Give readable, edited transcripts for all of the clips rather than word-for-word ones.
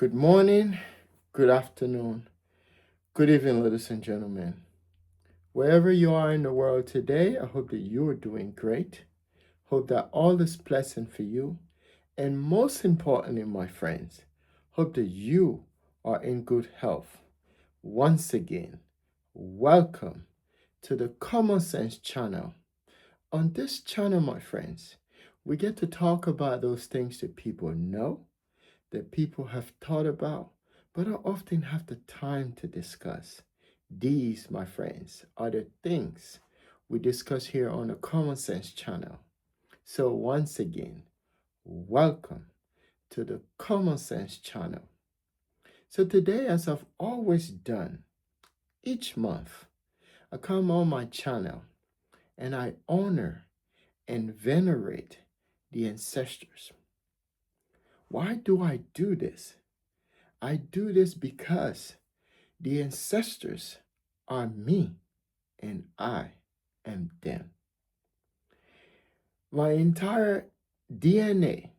Good morning, good afternoon, good evening, ladies and gentlemen. Wherever you are in the world today, I hope that you are doing great. Hope that all is pleasant for you. And most importantly, my friends, hope that you are in good health. Once again, welcome to the Common Sense channel. On this channel, my friends, we get to talk about those things that people know, that people have thought about, but don't often have the time to discuss. These, my friends, are the things we discuss here on the Common Sense channel. So once again, welcome to the Common Sense channel. So today, as I've always done, each month, I come on my channel and I honor and venerate the ancestors. Why do I do this? I do this because the ancestors are me and I am them. My entire DNA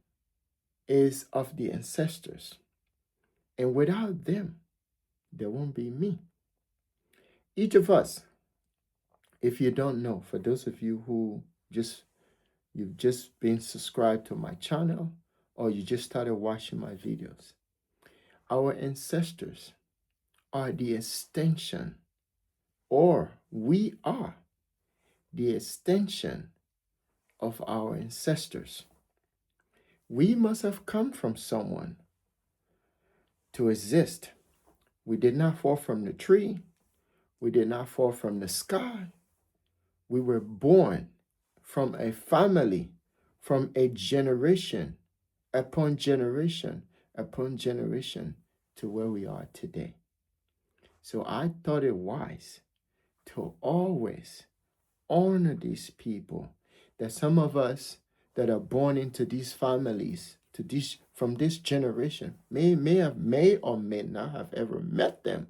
is of the ancestors, and without them, there won't be me. Each of us, if you don't know, for those of you who you've just been subscribed to my channel or you just started watching my videos, our ancestors are the extension, or we are the extension of our ancestors. We must have come from someone to exist. We did not fall from the tree. We did not fall from the sky. We were born from a family, from a generation upon generation upon generation to where we are today. So I thought it wise to always honor these people, that some of us that are born into these families, from this generation, may or may not have ever met them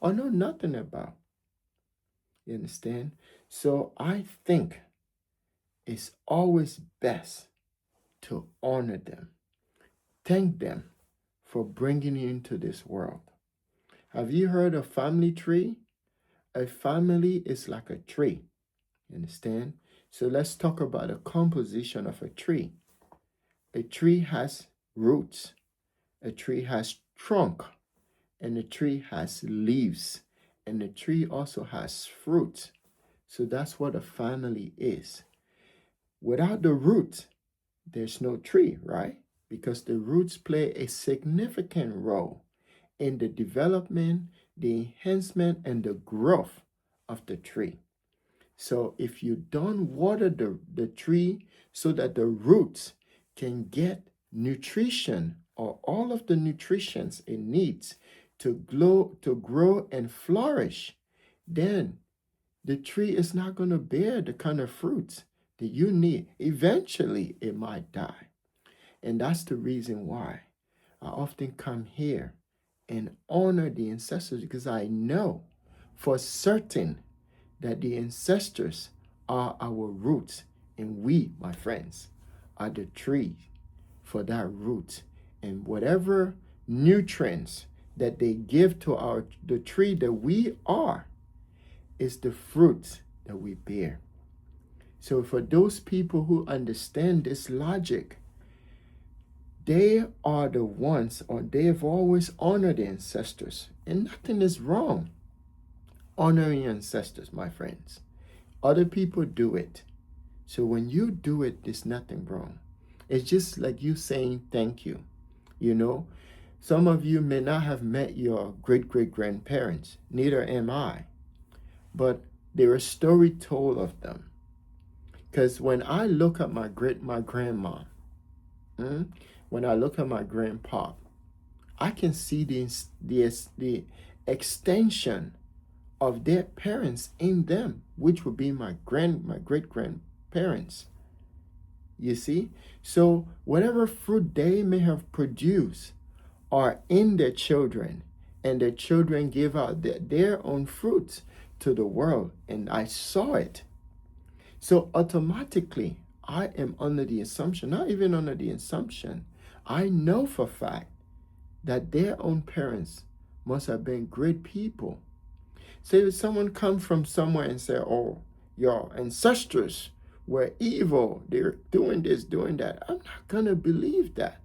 or know nothing about. You understand? So I think it's always best to honor them, thank them for bringing you into this world. Have you heard of family tree? A family is like a tree. You understand? So let's talk about the composition of a tree. A tree has roots, a tree has trunk, and a tree has leaves, and the tree also has fruit. So that's what a family is. Without the root, there's no tree, right? Because the roots play a significant role in the development, the enhancement, and the growth of the tree. So if you don't water the tree so that the roots can get nutrition or all of the nutrients it needs to grow and flourish, then the tree is not going to bear the kind of fruits that you need. Eventually, it might die. And that's the reason why I often come here and honor the ancestors, because I know for certain that the ancestors are our roots, and we, my friends, are the tree for that root. And whatever nutrients that they give to the tree that we are is the fruit that we bear. So for those people who understand this logic, they are the ones, or they have always honored the ancestors. And nothing is wrong honoring ancestors, my friends. Other people do it. So when you do it, there's nothing wrong. It's just like you saying thank you. You know, some of you may not have met your great-great-grandparents. Neither am I. But there is a story told of them. Because when I look at my grandma, when I look at my grandpa, I can see the extension of their parents in them, which would be my great grandparents. You see? So whatever fruit they may have produced are in their children, and their children give out their own fruits to the world, and I saw it. So automatically, I am under the assumption, not even under the assumption, I know for a fact that their own parents must have been great people. Say if someone comes from somewhere and say, oh, your ancestors were evil, they're doing this, doing that, I'm not going to believe that.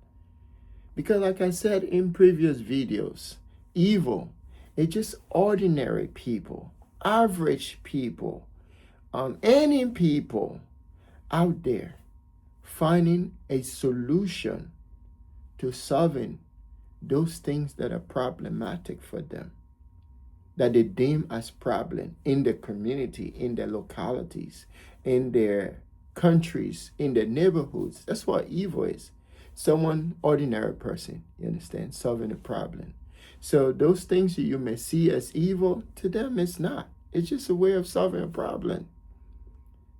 Because like I said in previous videos, evil is just ordinary people, average people, any people out there finding a solution to solving those things that are problematic for them, that they deem as problem in the community, in their localities, in their countries, in their neighborhoods. That's what evil is. Someone, ordinary person, you understand, solving a problem. So those things that you may see as evil, to them it's not. It's just a way of solving a problem.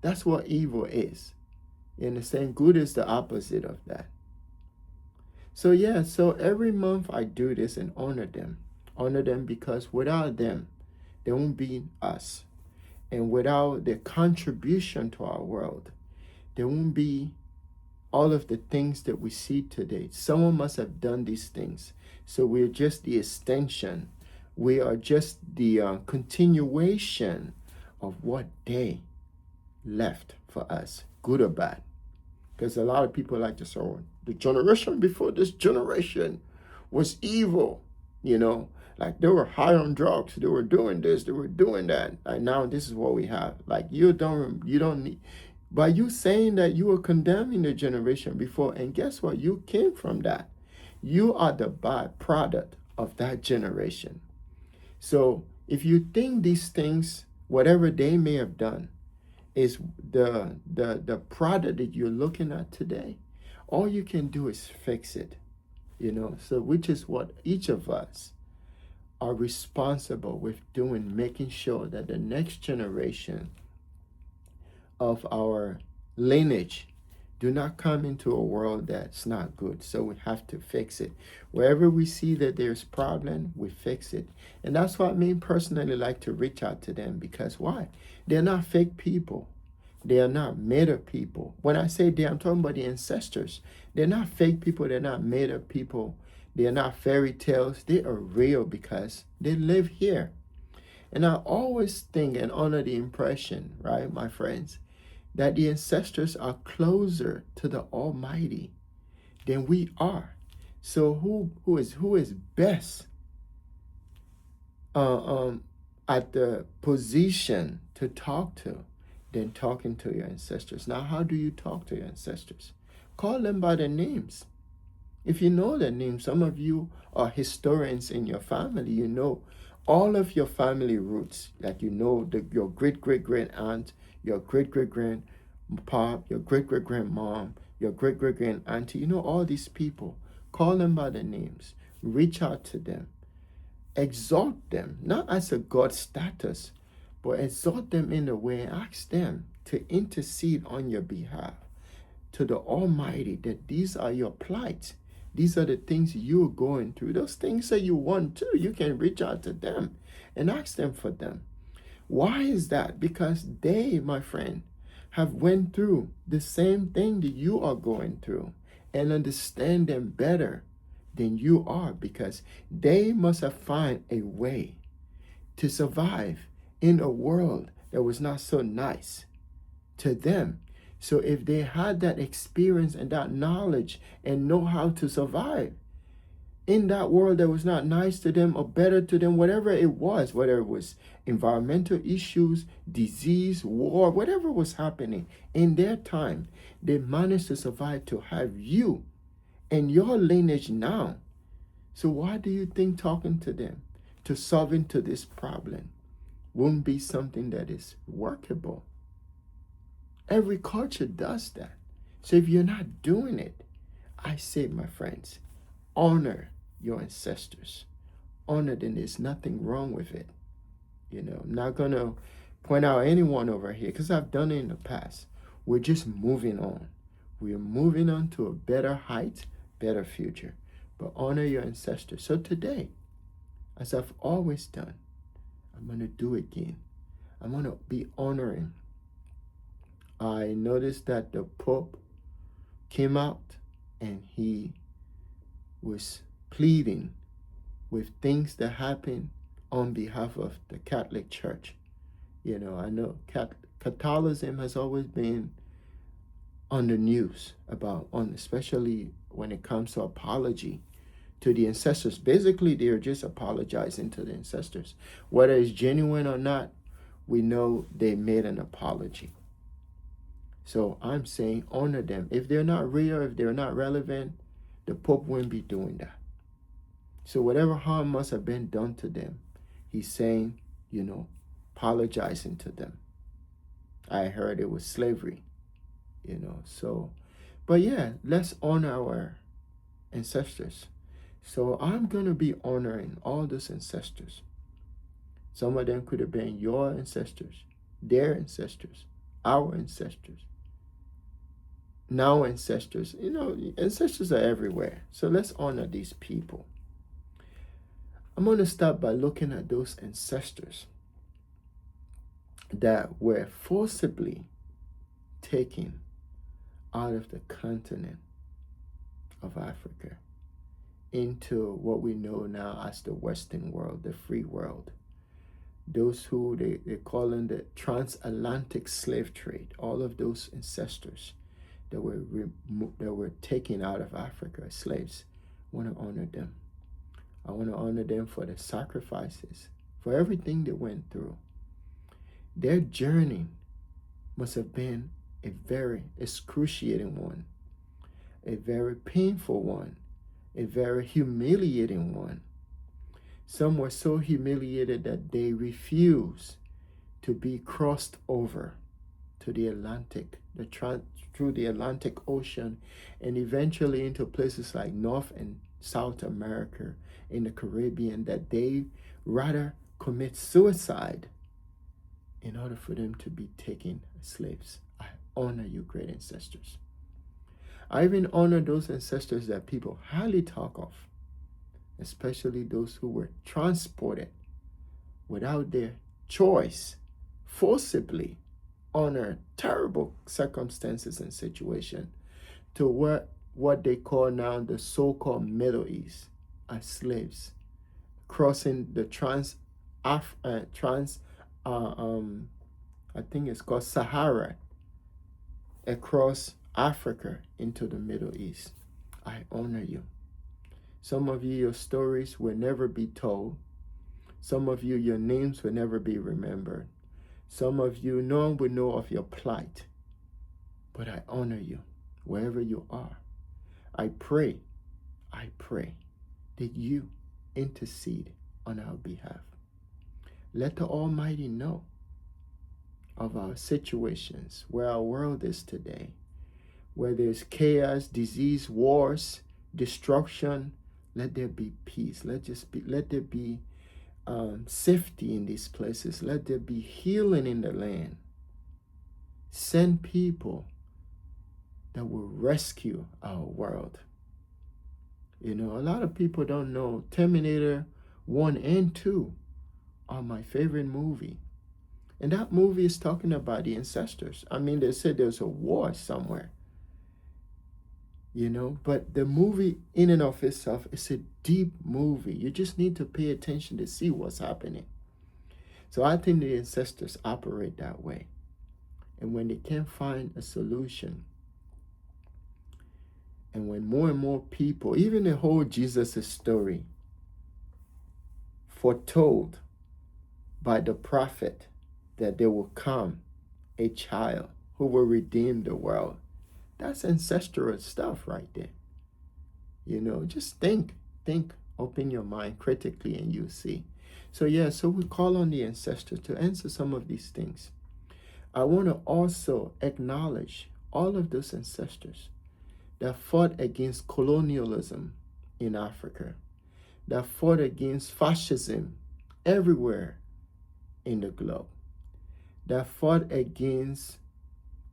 That's what evil is. You understand? Good is the opposite of that. So yeah, so every month I do this and honor them. Honor them because without them, there won't be us. And without their contribution to our world, there won't be all of the things that we see today. Someone must have done these things. So we're just the extension. We are just the continuation of what they left for us, good or bad. Because a lot of people like to say, oh, the generation before this generation was evil, you know, like they were high on drugs, they were doing this, they were doing that. And now this is what we have. Like you don't need, by you saying that, you are condemning the generation before, and guess what? You came from that. You are the byproduct of that generation. So if you think these things, whatever they may have done, is the product that you're looking at today, all you can do is fix it, you know. So which is what each of us are responsible with doing, making sure that the next generation of our lineage do not come into a world that's not good. So we have to fix it. Wherever we see that there's problem, we fix it. And that's what me personally like to reach out to them, because why? They're not fake people. They are not made up people. When I say they, I'm talking about the ancestors. They're not fake people. They're not made up people. They're not fairy tales. They are real because they live here. And I always think and under the impression, right, my friends, that the ancestors are closer to the Almighty than we are. So who is best at the position to talk to than talking to your ancestors? Now, how do you talk to your ancestors? Call them by their names. If you know their names, some of you are historians in your family. You know all of your family roots, like you know your great-great-great aunt, your great-great-grandpa, your great-great-grandmom, your great-great-grand auntie. You know all these people. Call them by their names. Reach out to them. Exalt them, not as a God status, but exalt them in a way and ask them to intercede on your behalf to the Almighty, that these are your plight. These are the things you're going through. Those things that you want to, you can reach out to them and ask them for them. Why is that? Because they, my friend, have went through the same thing that you are going through and understand them better than you are, because they must have found a way to survive in a world that was not so nice to them. So if they had that experience and that knowledge and know how to survive in that world that was not nice to them or better to them, whatever it was, whether it was environmental issues, disease, war, whatever was happening in their time, they managed to survive to have you and your lineage now. So why do you think talking to them to solving to this problem won't be something that is workable? Every culture does that. So if you're not doing it, I say, my friends, honor your ancestors. Honor them. There's nothing wrong with it. You know, I'm not going to point out anyone over here because I've done it in the past. We're just moving on. We're moving on to a better height, better future. But honor your ancestors. So today, as I've always done, I'm going to do it again. I'm going to be honoring. I noticed that the Pope came out and he was pleading with things that happen on behalf of the Catholic Church. I know Catholicism has always been on the news especially when it comes to apology to the ancestors. Basically, they're just apologizing to the ancestors. Whether it's genuine or not, we know they made an apology. So I'm saying honor them. If they're not real, if they're not relevant, the Pope wouldn't be doing that. So whatever harm must have been done to them, he's saying, apologizing to them. I heard it was slavery, so, but yeah, let's honor our ancestors. So I'm going to be honoring all those ancestors. Some of them could have been your ancestors, their ancestors, our ancestors, now ancestors. Ancestors are everywhere. So let's honor these people. I'm going to start by looking at those ancestors that were forcibly taken out of the continent of Africa into what we know now as the Western world, the free world. Those who they call in the transatlantic slave trade, all of those ancestors that were taken out of Africa as slaves. I want to honor them. I want to honor them for the sacrifices, for everything they went through. Their journey must have been a very excruciating one, a very painful one, a very humiliating one. Some were so humiliated that they refused to be crossed over to the Atlantic, through the Atlantic Ocean, and eventually into places like North and South America, in the Caribbean, that they rather commit suicide in order for them to be taken as slaves. I honor you, great ancestors. I even honor those ancestors that people highly talk of, especially those who were transported without their choice, forcibly, under terrible circumstances and situation, to what they call now the so-called Middle East, as slaves, crossing the I think it's called Sahara, across Africa into the Middle East. I honor you. Some of you, your stories will never be told. Some of you, your names will never be remembered. Some of you, no one will know of your plight. But I honor you wherever you are. I pray that you intercede on our behalf. Let the Almighty know of our situations, where our world is today, where there's chaos, disease, wars, destruction. Let there be peace. Let there be safety in these places. Let there be healing in the land. Send people that will rescue our world. A lot of people don't know Terminator 1 and 2 are my favorite movie. And that movie is talking about the ancestors. I mean, they said there's a war somewhere. But the movie in and of itself is a deep movie. You just need to pay attention to see what's happening. So I think the ancestors operate that way. And when they can't find a solution, and when more and more people, even the whole Jesus story, foretold by the prophet that there will come a child who will redeem the world. That's ancestral stuff right there. Just think, open your mind critically and you'll see. So we call on the ancestors to answer some of these things. I want to also acknowledge all of those ancestors that fought against colonialism in Africa, that fought against fascism everywhere in the globe, that fought against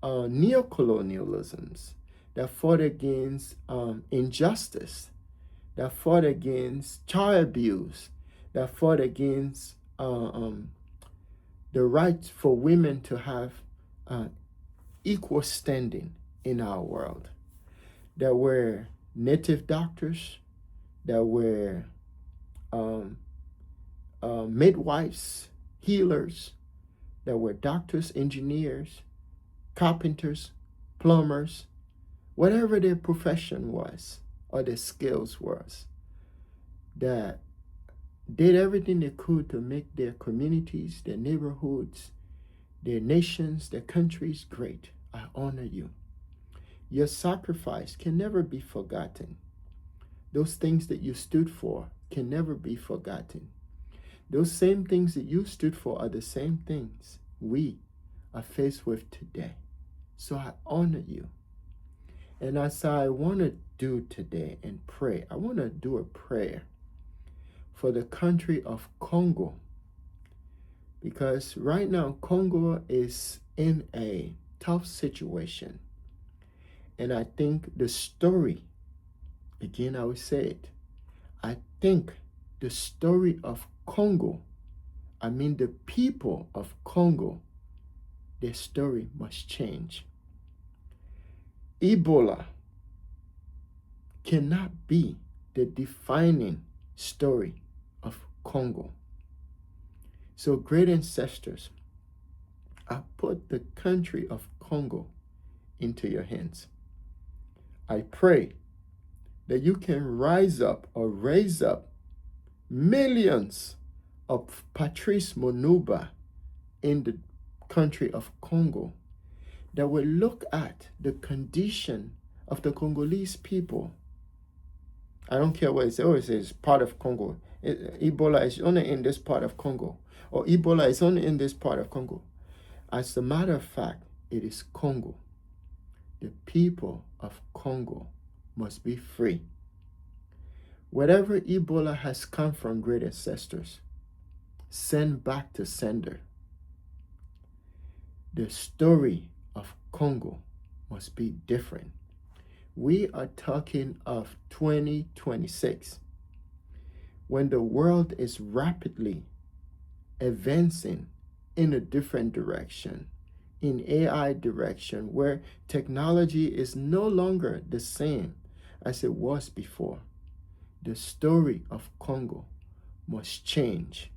neocolonialisms, that fought against injustice, that fought against child abuse, that fought against the right for women to have equal standing in our world. There were native doctors, that were um, midwives, healers, that were doctors, engineers, carpenters, plumbers, whatever their profession was or their skills was, that did everything they could to make their communities, their neighborhoods, their nations, their countries great. I honor you. Your sacrifice can never be forgotten. Those things that you stood for can never be forgotten. Those same things that you stood for are the same things we are faced with today. So I honor you. And as I want to do today and pray, I want to do a prayer for the country of Congo. Because right now, Congo is in a tough situation. And I think the story, again, I will say it, I think the story of Congo, the people of Congo, their story must change. Ebola cannot be the defining story of Congo. So, great ancestors, I put the country of Congo into your hands. I pray that you can rise up or raise up millions of Patrice Monuba in the country of Congo that will look at the condition of the Congolese people. I don't care what it says. Oh, it says part of Congo. Ebola is only in this part of Congo. Or Ebola is only in this part of Congo. As a matter of fact, it is Congo. The people of Congo must be free. Whatever Ebola has come from, great ancestors, send back to sender. The story of Congo must be different. We are talking of 2026, when the world is rapidly advancing in a different direction, in AI direction, where technology is no longer the same as it was before. The story of Congo must change.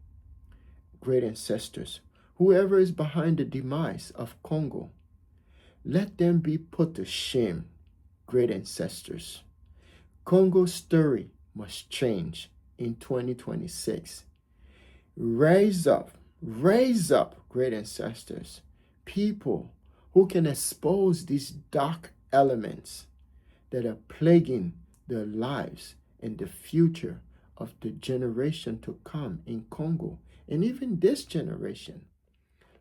Great ancestors, whoever is behind the demise of Congo, let them be put to shame. Great ancestors, Congo's story must change in 2026. Raise up, great ancestors, people who can expose these dark elements that are plaguing the lives and the future of the generation to come in Congo, and even this generation.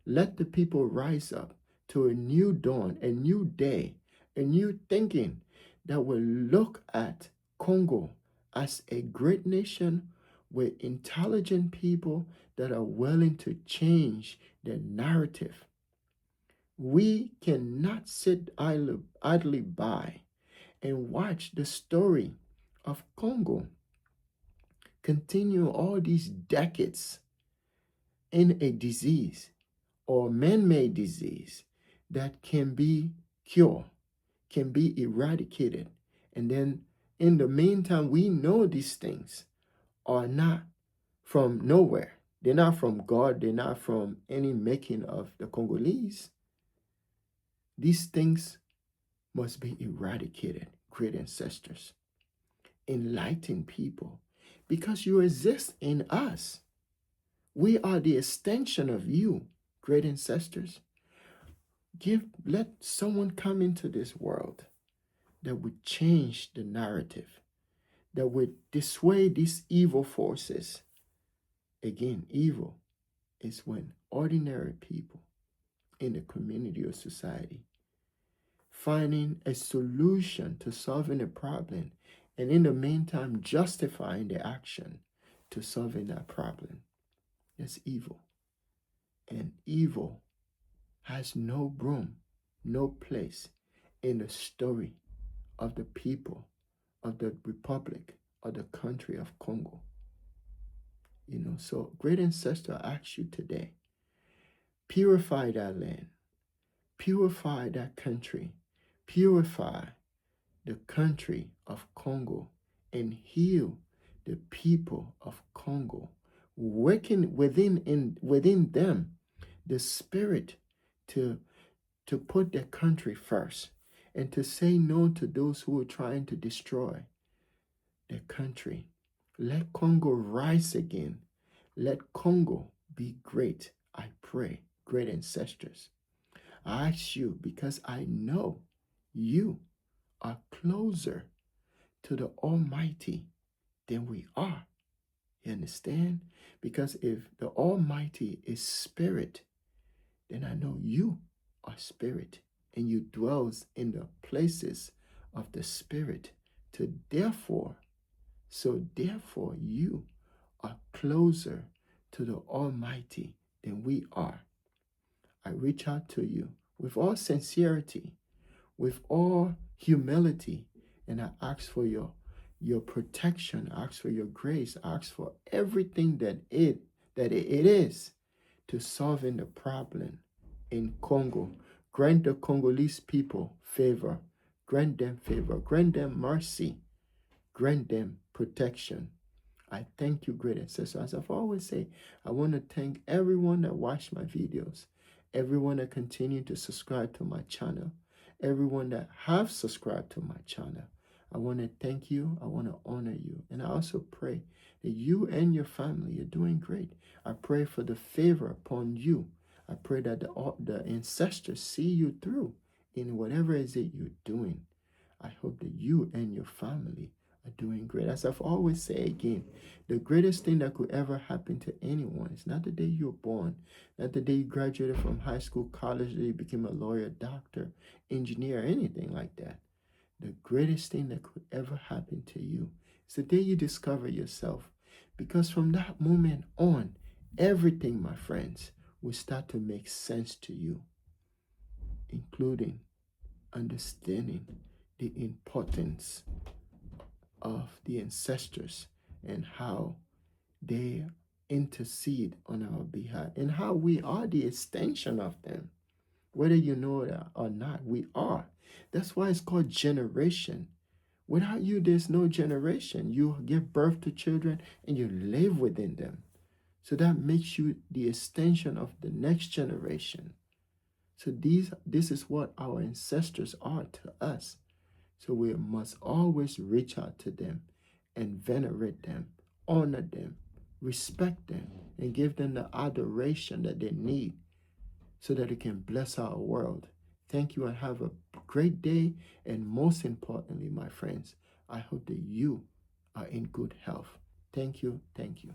Let the people rise up to a new dawn, a new day, a new thinking that will look at Congo as a great nation with intelligent people that are willing to change the narrative. We cannot sit idly by and watch the story of Congo continue all these decades in a disease or man-made disease that can be cured, can be eradicated. And then in the meantime, we know these things are not from nowhere. They're not from God. They're not from any making of the Congolese. These things must be eradicated, great ancestors. Enlighten people, because you exist in us. We are the extension of you, great ancestors. Let someone come into this world that would change the narrative, that would dissuade these evil forces. Again, evil is when ordinary people in the community or society finding a solution to solving a problem, and in the meantime justifying the action to solving that problem. That's evil. And evil has no room, no place in the story of the people of the republic or the country of Congo. So great ancestor, I ask you today, purify that land, purify that country, purify the country of Congo, and heal the people of Congo, working within them the spirit to put their country first and to say no to those who are trying to destroy their country. Let Congo rise again. Let Congo be great. I pray, great ancestors. I ask you because I know you are closer to the Almighty than we are. You understand? Because if the Almighty is spirit, then I know you are spirit and you dwells in the places of the spirit. Therefore you are closer to the Almighty than we are. I reach out to you with all sincerity, with all humility, and I ask for your protection, I ask for your grace, I ask for everything that it is to solving the problem in Congo. Grant the Congolese people favor, grant them mercy, grant them protection. I thank you, great ancestor. As I've always say, I want to thank everyone that watched my videos, everyone that continue to subscribe to my channel, everyone that have subscribed to my channel. I want to thank you. I want to honor you. And I also pray that you and your family are doing great. I pray for the favor upon you. I pray that the ancestors see you through in whatever it is that you're doing. I hope that you and your family are doing great. As I've always say again, the greatest thing that could ever happen to anyone is not the day you were born, not the day you graduated from high school, college, that you became a lawyer, doctor, engineer, anything like that. The greatest thing that could ever happen to you is the day you discover yourself. Because from that moment on, everything, my friends, will start to make sense to you, including understanding the importance of the ancestors and how they intercede on our behalf and how we are the extension of them. Whether you know it or not, we are. That's why it's called generation. Without you, there's no generation. You give birth to children and you live within them. So that makes you the extension of the next generation. So this is what our ancestors are to us. So we must always reach out to them and venerate them, honor them, respect them, and give them the adoration that they need so that it can bless our world. Thank you and have a great day. And most importantly, my friends, I hope that you are in good health. Thank you. Thank you.